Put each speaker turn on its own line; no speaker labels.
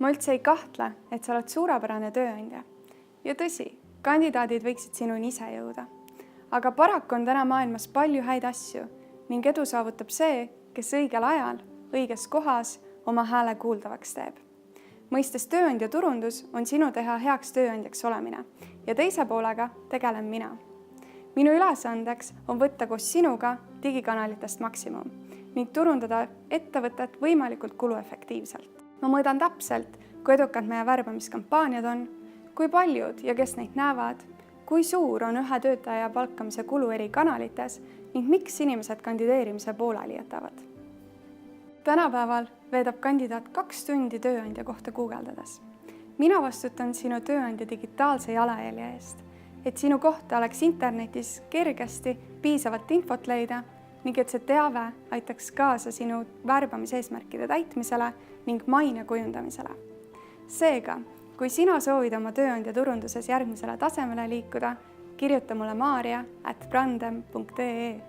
Ma üldse ei kahtle, et sa oled suurepärane tööandja. Ja tõsi, kandidaadid võiksid sinuni ise jõuda. Aga paraku on täna maailmas palju häid asju ning edu saavutab see, kes õigel ajal, õiges kohas oma hääle kuuldavaks teeb. Mõistes tööandja turundus on sinu teha heaks tööandjaks olemine ja teise poolega tegelen mina. Minu ülesandeks on võtta koos sinuga digikanalitest maksimum ning turundada ettevõtet võimalikult kuluefektiivselt. Ma mõõdan täpselt, kui edukad meie värbamiskampaaniad on, kui paljud ja kes neid näevad, kui suur on ühe töötaja palkamise kulu eri kanalites ning miks inimesed kandideerimise pooleli jätavad. Tänapäeval veedab kandidaat 2 tundi tööandja kohta guugeldades. Mina vastutan sinu tööandja digitaalse jalajälje eest, et sinu kohta oleks internetis kergesti piisavalt infot leida ning et see teave aitaks kaasa sinu värbamiseesmärkide täitmisele ning maine kujundamisele. Seega, kui sina soovid oma tööandja turunduses järgmisele tasemele liikuda, kirjuta mulle maria@brandem.ee.